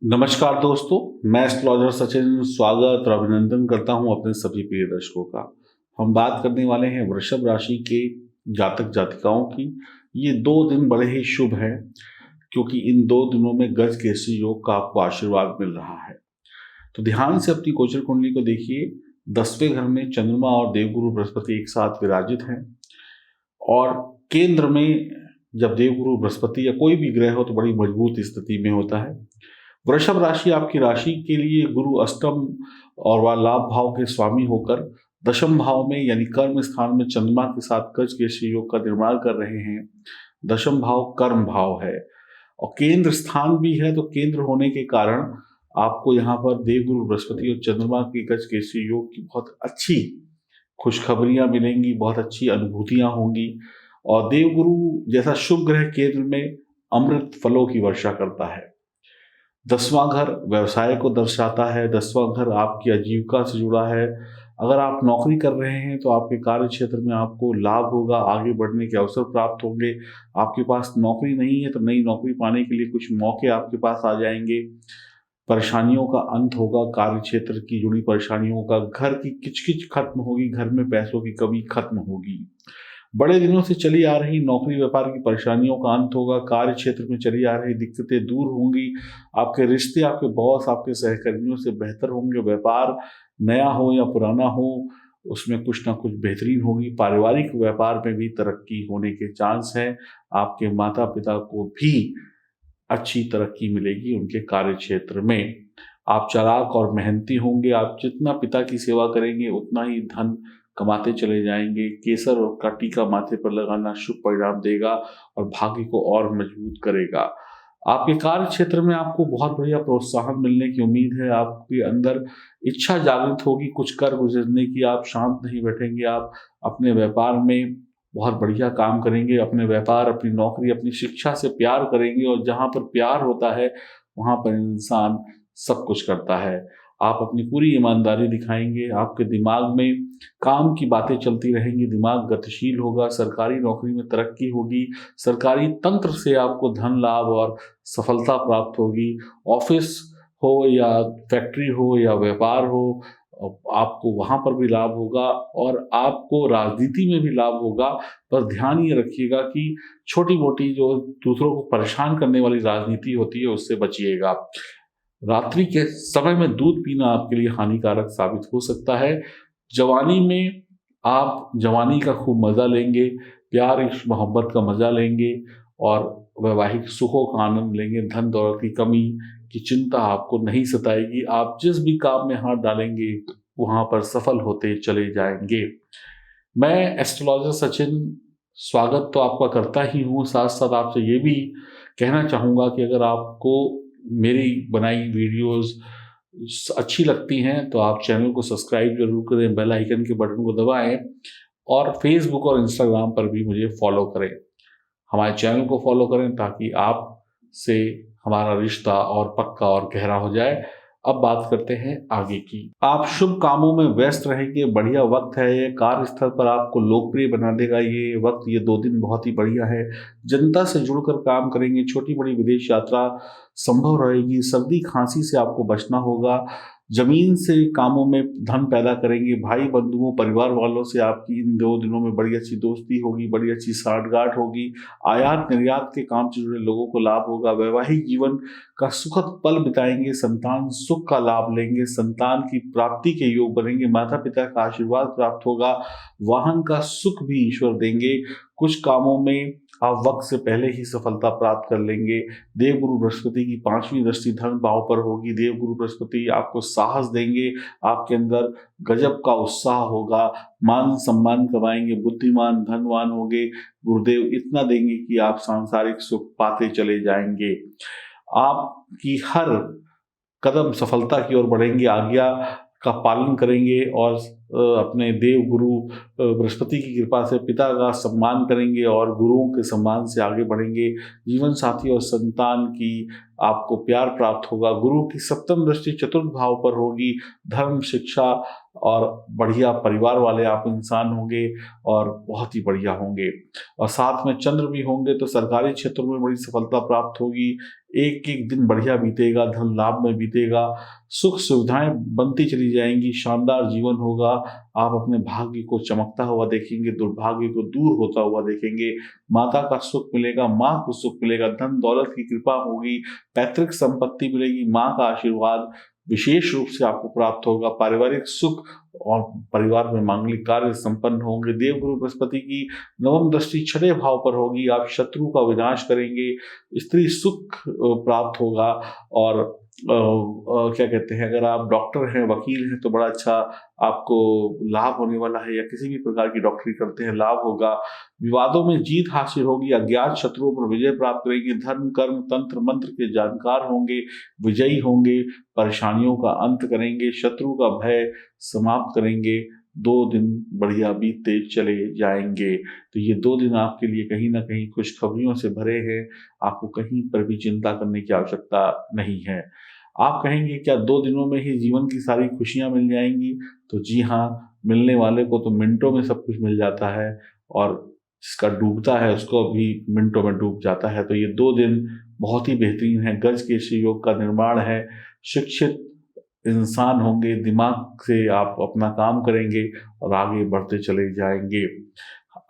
नमस्कार दोस्तों, मैं एस्ट्रोलॉजर सचिन स्वागत और अभिनंदन करता हूं अपने सभी प्रिय दर्शकों का। हम बात करने वाले हैं वृषभ राशि के जातक जातिकाओं की। ये 2 दिन बड़े ही शुभ हैं क्योंकि इन 2 दिनों में गज केसरी योग का आपको आशीर्वाद मिल रहा है। तो ध्यान से अपनी गोचर कुंडली को देखिए। 10वें घर में चंद्रमा और देवगुरु बृहस्पति एक साथ विराजित हैं और केंद्र में जब देवगुरु बृहस्पति या कोई भी ग्रह हो तो बड़ी मजबूत स्थिति में होता है। वृषभ राशि आपकी राशि के लिए गुरु अष्टम और वह लाभ भाव के स्वामी होकर दशम भाव में यानी कर्म स्थान में चंद्रमा के साथ गज केसरी योग का निर्माण कर रहे हैं। दशम भाव कर्म भाव है और केंद्र स्थान भी है, तो केंद्र होने के कारण आपको यहाँ पर देवगुरु बृहस्पति और चंद्रमा की गज केसरी योग की बहुत अच्छी खुशखबरियां मिलेंगी, बहुत अच्छी अनुभूतियां होंगी। और देवगुरु जैसा शुभ ग्रह केंद्र में अमृत फलों की वर्षा करता है। 10वां घर व्यवसाय को दर्शाता है। 10वां घर आपकी आजीविका से जुड़ा है। अगर आप नौकरी कर रहे हैं तो आपके कार्य क्षेत्र में आपको लाभ होगा, आगे बढ़ने के अवसर प्राप्त होंगे। आपके पास नौकरी नहीं है तो नई नौकरी पाने के लिए कुछ मौके आपके पास आ जाएंगे। परेशानियों का अंत होगा, कार्य क्षेत्र की जुड़ी परेशानियों का, घर की किचकिच खत्म होगी, घर में पैसों की कमी खत्म होगी। बड़े दिनों से चली आ रही नौकरी व्यापार की परेशानियों का अंत होगा। कार्य क्षेत्र में चली आ रही दिक्कतें दूर होंगी। आपके रिश्ते आपके बॉस आपके सहकर्मियों से बेहतर होंगे। व्यापार नया हो या पुराना हो, उसमें कुछ ना कुछ बेहतरीन होगी। पारिवारिक व्यापार में भी तरक्की होने के चांस हैं। आपके माता पिता को भी अच्छी तरक्की मिलेगी उनके कार्य क्षेत्र में। आप चालाक और मेहनती होंगे। आप जितना पिता की सेवा करेंगे उतना ही धन कमाते चले जाएंगे। केसर और का टीका माथे पर लगाना शुभ परिणाम देगा और भाग्य को और मजबूत करेगा। आपके कार्य क्षेत्र में आपको बहुत बढ़िया प्रोत्साहन मिलने की उम्मीद है। आपके अंदर इच्छा जागृत होगी कुछ कर गुजरने की। आप शांत नहीं बैठेंगे। आप अपने व्यापार में बहुत बढ़िया काम करेंगे। अपने व्यापार, अपनी नौकरी, अपनी शिक्षा से प्यार करेंगे और जहाँ पर प्यार होता है वहाँ पर इंसान सब कुछ करता है। आप अपनी पूरी ईमानदारी दिखाएंगे। आपके दिमाग में काम की बातें चलती रहेंगी, दिमाग गतिशील होगा। सरकारी नौकरी में तरक्की होगी। सरकारी तंत्र से आपको धन लाभ और सफलता प्राप्त होगी। ऑफिस हो या फैक्ट्री हो या व्यापार हो, आपको वहाँ पर भी लाभ होगा और आपको राजनीति में भी लाभ होगा। पर ध्यान ये रखिएगा कि छोटी मोटी जो दूसरों को परेशान करने वाली राजनीति होती है उससे बचिएगा। रात्रि के समय में दूध पीना आपके लिए हानिकारक साबित हो सकता है। जवानी में आप जवानी का खूब मज़ा लेंगे, प्यार इश्क मोहब्बत का मज़ा लेंगे और वैवाहिक सुखों का आनंद लेंगे। धन दौलत की कमी की चिंता आपको नहीं सताएगी। आप जिस भी काम में हाथ डालेंगे वहाँ पर सफल होते चले जाएंगे। मैं एस्ट्रोलॉजर सचिन स्वागत तो आपका करता ही हूँ, साथ साथ आपसे ये भी कहना चाहूँगा कि अगर आपको मेरी बनाई वीडियोस अच्छी लगती हैं तो आप चैनल को सब्सक्राइब जरूर करें, बेल आइकन के बटन को दबाएं और फेसबुक और इंस्टाग्राम पर भी मुझे फॉलो करें। हमारे चैनल को फॉलो करें ताकि आपसे हमारा रिश्ता और पक्का और गहरा हो जाए। अब बात करते हैं आगे की। आप शुभ कामों में व्यस्त रहेंगे। बढ़िया वक्त है ये। कार्यस्थल पर आपको लोकप्रिय बना देगा ये वक्त। ये 2 दिन बहुत ही बढ़िया है। जनता से जुड़कर काम करेंगे। छोटी बड़ी विदेश यात्रा संभव रहेगी। सर्दी खांसी से आपको बचना होगा। जमीन से कामों में धन पैदा करेंगे। भाई बंधुओं परिवार वालों से आपकी इन 2 दिनों में बड़ी अच्छी दोस्ती होगी, बड़ी अच्छी साठगांठ होगी। आयात निर्यात के काम से जुड़े लोगों को लाभ होगा। वैवाहिक जीवन का सुखद पल बिताएंगे। संतान सुख का लाभ लेंगे। संतान की प्राप्ति के योग बनेंगे। माता पिता का आशीर्वाद प्राप्त होगा। वाहन का सुख भी ईश्वर देंगे। कुछ कामों में आप वक्त से पहले ही सफलता प्राप्त कर लेंगे। देवगुरु बृहस्पति की 5वीं दृष्टि धन भाव पर होगी। देवगुरु बृहस्पति आपको साहस देंगे। आपके अंदर गजब का उत्साह होगा। मान सम्मान कमाएंगे। बुद्धिमान धनवान होंगे। गुरुदेव इतना देंगे कि आप सांसारिक सुख पाते चले जाएंगे। आपकी हर कदम सफलता की ओर बढ़ेंगे। आज्ञा का पालन करेंगे और अपने देव गुरु बृहस्पति की कृपा से पिता का सम्मान करेंगे और गुरुओं के सम्मान से आगे बढ़ेंगे। जीवन साथी और संतान की आपको प्यार प्राप्त होगा। गुरु की 7वीं दृष्टि चतुर्थ भाव पर होगी। धर्म शिक्षा और बढ़िया परिवार वाले आप इंसान होंगे और बहुत ही बढ़िया होंगे। और साथ में चंद्र भी होंगे तो सरकारी क्षेत्रों में बड़ी सफलता प्राप्त होगी। एक एक दिन बढ़िया बीतेगा, धन लाभ में बीतेगा, सुख सुविधाएं बनती चली जाएंगी, शानदार जीवन होगा। आप अपने भाग्य को चमकता हुआ देखेंगे, दुर्भाग्य को दूर होता हुआ देखेंगे। माता का सुख मिलेगा, माँ को सुख मिलेगा, धन दौलत की कृपा होगी, पैतृक संपत्ति मिलेगी, माँ का आशीर्वाद विशेष रूप से आपको प्राप्त होगा। पारिवारिक सुख और परिवार में मांगलिक कार्य संपन्न होंगे। देवगुरु बृहस्पति की नवम दृष्टि छठे भाव पर होगी, आप शत्रु का विनाश करेंगे, स्त्री सुख प्राप्त होगा। और क्या कहते हैं, अगर आप डॉक्टर हैं, वकील हैं, तो बड़ा अच्छा आपको लाभ होने वाला है, या किसी भी प्रकार की डॉक्टरी करते हैं लाभ होगा। विवादों में जीत हासिल होगी, अज्ञात शत्रुओं पर विजय प्राप्त करेंगे, धर्म कर्म तंत्र मंत्र के जानकार होंगे, विजयी होंगे, परेशानियों का अंत करेंगे, शत्रु का भय समाप्त करेंगे। 2 दिन बढ़िया बीतते चले जाएंगे। तो ये 2 दिन आपके लिए कहीं ना कहीं खुशखबरियों से भरे हैं। आपको कहीं पर भी चिंता करने की आवश्यकता नहीं है। आप कहेंगे क्या 2 दिनों में ही जीवन की सारी खुशियां मिल जाएंगी? तो जी हाँ, मिलने वाले को तो मिनटों में सब कुछ मिल जाता है, और जिसका डूबता है उसको भी मिनटों में डूब जाता है। तो ये 2 दिन बहुत ही बेहतरीन है। गज के योग का निर्माण है, शिक्षित इंसान होंगे, दिमाग से आप अपना काम करेंगे और आगे बढ़ते चले जाएंगे।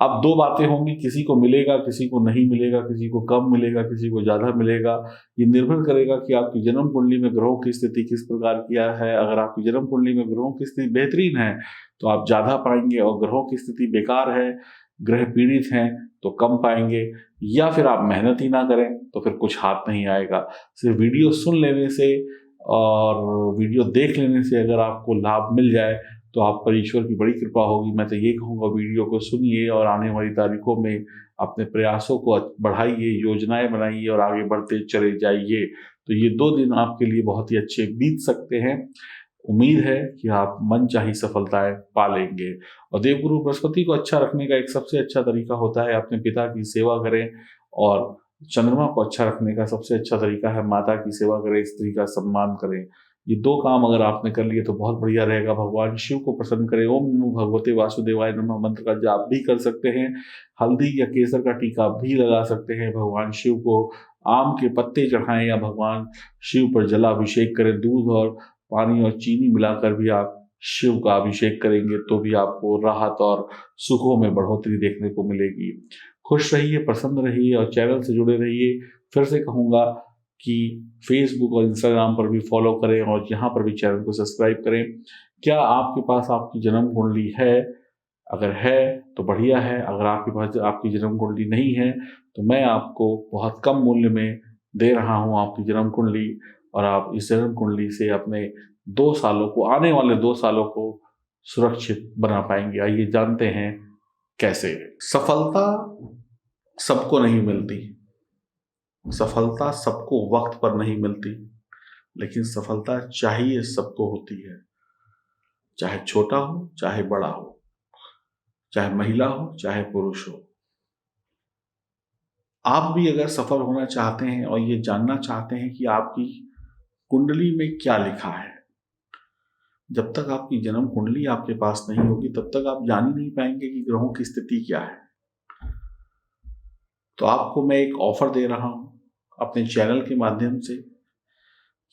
अब 2 बातें होंगी, किसी को मिलेगा, किसी को नहीं मिलेगा, किसी को कम मिलेगा, किसी को ज़्यादा मिलेगा। ये निर्भर करेगा कि आपकी जन्म कुंडली में ग्रहों की स्थिति किस प्रकार की है। अगर आपकी जन्म कुंडली में ग्रहों की स्थिति बेहतरीन है तो आप ज़्यादा पाएंगे, और ग्रहों की स्थिति बेकार है, ग्रह पीड़ित हैं, तो कम पाएंगे। या फिर आप मेहनत ही ना करें तो फिर कुछ हाथ नहीं आएगा। सिर्फ वीडियो सुन लेने से और वीडियो देख लेने से अगर आपको लाभ मिल जाए तो आप पर ईश्वर की बड़ी कृपा होगी। मैं तो ये कहूँगा, वीडियो को सुनिए और आने वाली तारीखों में अपने प्रयासों को बढ़ाइए, योजनाएं बनाइए और आगे बढ़ते चले जाइए। तो ये 2 दिन आपके लिए बहुत ही अच्छे बीत सकते हैं। उम्मीद है कि आप मनचाही सफलताएं पा लेंगे। और देवगुरु बृहस्पति को अच्छा रखने का एक सबसे अच्छा तरीका होता है अपने पिता की सेवा करें, और चंद्रमा को अच्छा रखने का सबसे अच्छा तरीका है माता की सेवा करें, स्त्री का सम्मान करें। ये 2 काम अगर आपने कर लिए तो बहुत बढ़िया रहेगा। भगवान शिव को प्रसन्न करें। ओम नमो भगवते वासुदेवाय नमः मंत्र का जाप भी कर सकते हैं। हल्दी या केसर का टीका भी लगा सकते हैं। भगवान शिव को आम के पत्ते चढ़ाएं या भगवान शिव पर जलाभिषेक करें। दूध और पानी और चीनी मिलाकर भी आप शिव का अभिषेक करेंगे तो भी आपको राहत और सुखों में बढ़ोतरी देखने को मिलेगी। खुश रहिए, प्रसन्न रहिए और चैनल से जुड़े रहिए। फिर से कहूँगा कि फेसबुक और इंस्टाग्राम पर भी फॉलो करें और यहाँ पर भी चैनल को सब्सक्राइब करें। क्या आपके पास आपकी जन्म कुंडली है? अगर है तो बढ़िया है। अगर आपके पास आपकी जन्म कुंडली नहीं है तो मैं आपको बहुत कम मूल्य में दे रहा हूँ आपकी जन्म कुंडली, और आप इस जन्म कुंडली से अपने 2 सालों को, आने वाले 2 सालों को सुरक्षित बना पाएंगे। आइए जानते हैं कैसे। सफलता सबको नहीं मिलती, सफलता सबको वक्त पर नहीं मिलती, लेकिन सफलता चाहिए सबको होती है। चाहे छोटा हो, चाहे बड़ा हो, चाहे महिला हो, चाहे पुरुष हो। आप भी अगर सफल होना चाहते हैं और ये जानना चाहते हैं कि आपकी कुंडली में क्या लिखा है, जब तक आपकी जन्म कुंडली आपके पास नहीं होगी तब तक आप जान ही नहीं पाएंगे कि ग्रहों की स्थिति क्या है। तो आपको मैं एक ऑफर दे रहा हूं अपने चैनल के माध्यम से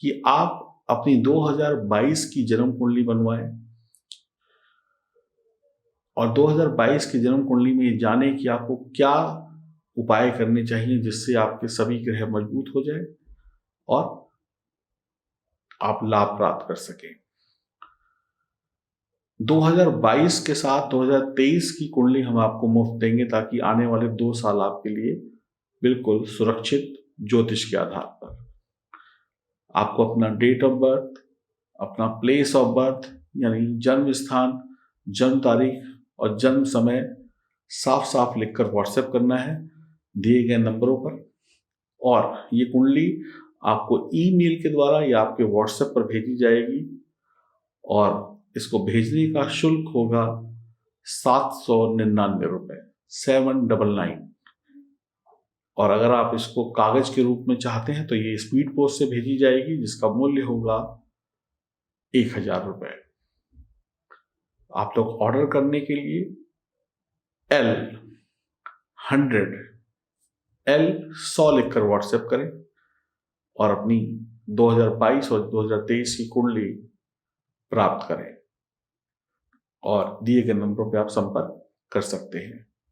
कि आप अपनी 2022 की जन्म कुंडली बनवाएं और 2022 की जन्म कुंडली में जाने कि आपको क्या उपाय करने चाहिए जिससे आपके सभी ग्रह मजबूत हो जाए और आप लाभ प्राप्त कर सकें। 2022 के साथ 2023 की कुंडली हम आपको मुफ्त देंगे ताकि आने वाले 2 साल आपके लिए बिल्कुल सुरक्षित ज्योतिष के आधार पर आपको अपना डेट ऑफ बर्थ, अपना प्लेस ऑफ बर्थ यानी जन्म स्थान, जन्म तारीख और जन्म समय साफ साफ लिखकर व्हाट्सएप करना है दिए गए नंबरों पर। और ये कुंडली आपको ईमेल के द्वारा या आपके व्हाट्सएप पर भेजी जाएगी और इसको भेजने का शुल्क होगा 799 रुपये, 799। और अगर आप इसको कागज के रूप में चाहते हैं तो ये स्पीड पोस्ट से भेजी जाएगी जिसका मूल्य होगा 1000 रुपये। आप लोग ऑर्डर करने के लिए L100 लिखकर व्हाट्सएप करें और अपनी 2022 और 2023 की कुंडली प्राप्त करें और दिए गए नंबरों पर आप संपर्क कर सकते हैं।